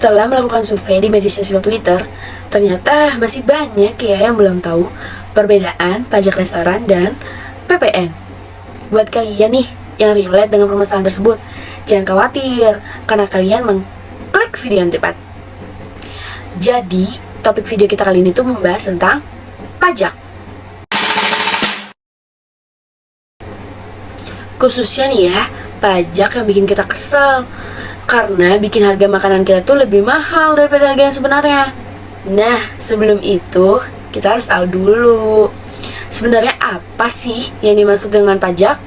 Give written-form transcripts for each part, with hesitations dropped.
Setelah melakukan survei di media sosial Twitter, ternyata masih banyak ya yang belum tahu perbedaan pajak restoran dan PPN. Buat kalian nih yang relate dengan permasalahan tersebut, jangan khawatir karena kalian mengklik video yang tepat. Jadi, topik video kita kali ini tuh membahas tentang pajak. Khususnya nih ya, pajak yang bikin kita kesel karena bikin harga makanan kita tuh lebih mahal daripada harga yang sebenarnya. Nah, sebelum itu kita harus tahu dulu sebenarnya apa sih yang dimaksud dengan pajak?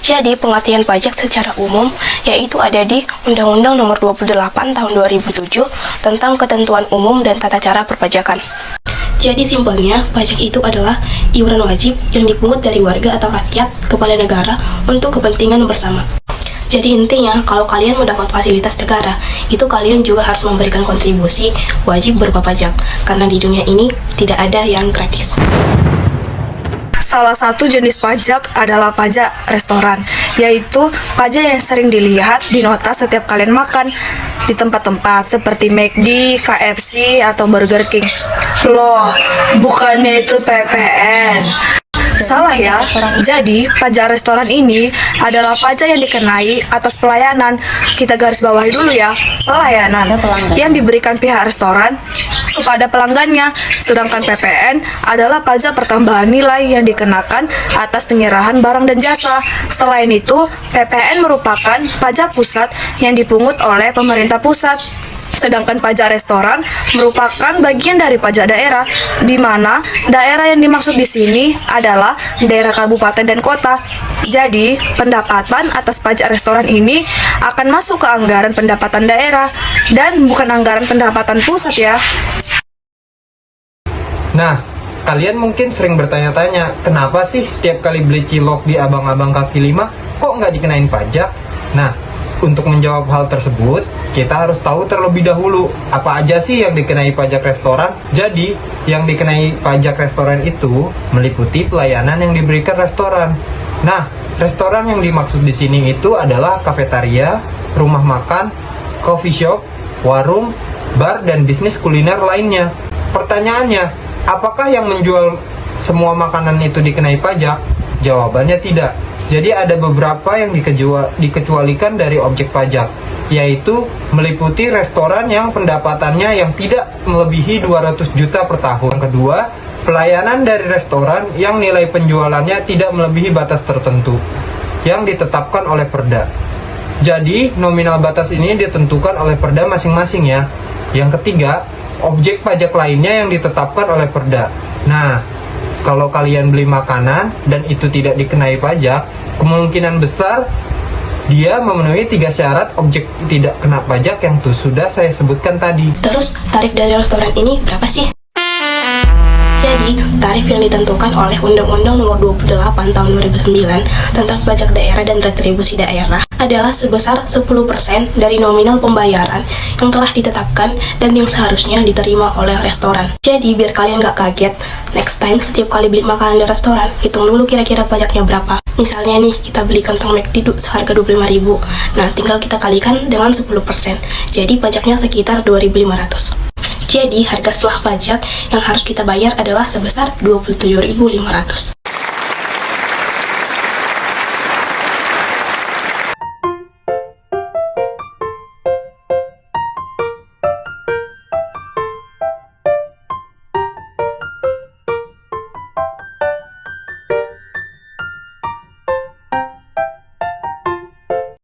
Jadi, pengertian pajak secara umum yaitu ada di Undang-Undang Nomor 28 Tahun 2007 tentang Ketentuan Umum dan Tata Cara Perpajakan. Jadi simpelnya, pajak itu adalah iuran wajib yang dipungut dari warga atau rakyat kepada negara untuk kepentingan bersama. Jadi intinya, kalau kalian mendapat fasilitas negara, itu kalian juga harus memberikan kontribusi wajib berupa pajak, karena di dunia ini tidak ada yang gratis. Salah satu jenis pajak adalah pajak restoran, yaitu pajak yang sering dilihat di nota setiap kalian makan di tempat-tempat seperti McD, KFC, atau Burger King. Loh, bukannya itu PPN? Salah ya, jadi pajak restoran ini adalah pajak yang dikenai atas pelayanan. Kita garis bawahi dulu ya, pelayanan yang diberikan pihak restoran kepada pelanggannya. Sedangkan PPN adalah pajak pertambahan nilai yang dikenakan atas penyerahan barang dan jasa. Selain itu, PPN merupakan pajak pusat yang dipungut oleh pemerintah pusat. Sedangkan pajak restoran merupakan bagian dari pajak daerah, di mana daerah yang dimaksud di sini adalah daerah kabupaten dan kota. Jadi, pendapatan atas pajak restoran ini akan masuk ke anggaran pendapatan daerah dan bukan anggaran pendapatan pusat ya. Nah, kalian mungkin sering bertanya-tanya, kenapa sih setiap kali beli cilok di abang-abang kaki lima kok nggak dikenain pajak? Nah, untuk menjawab hal tersebut, kita harus tahu terlebih dahulu apa aja sih yang dikenai pajak restoran. Jadi, yang dikenai pajak restoran itu meliputi pelayanan yang diberikan restoran. Nah, restoran yang dimaksud di sini itu adalah kafetaria, rumah makan, coffee shop, warung, bar, dan bisnis kuliner lainnya. Pertanyaannya, apakah yang menjual semua makanan itu dikenai pajak? Jawabannya tidak. Jadi ada beberapa yang dikecualikan dari objek pajak, yaitu meliputi restoran yang pendapatannya yang tidak melebihi 200 juta per tahun. Yang kedua, pelayanan dari restoran yang nilai penjualannya tidak melebihi batas tertentu yang ditetapkan oleh Perda. Jadi nominal batas ini ditentukan oleh Perda masing-masing ya. Yang ketiga, objek pajak lainnya yang ditetapkan oleh Perda. Nah, kalau kalian beli makanan dan itu tidak dikenai pajak, kemungkinan besar dia memenuhi 3 syarat objek tidak kena pajak yang sudah saya sebutkan tadi. Terus, tarif dari restoran ini berapa sih? Jadi, tarif yang ditentukan oleh Undang-Undang Nomor 28 Tahun 2009 tentang pajak daerah dan retribusi daerah adalah sebesar 10% dari nominal pembayaran yang telah ditetapkan dan yang seharusnya diterima oleh restoran. Jadi, biar kalian gak kaget, next time setiap kali beli makanan di restoran, hitung dulu kira-kira pajaknya berapa. Misalnya nih, kita beli kentang McD seharga 25.000. Nah, tinggal kita kalikan dengan 10%. Jadi, pajaknya sekitar 2.500. Jadi, harga setelah pajak yang harus kita bayar adalah sebesar 27.500.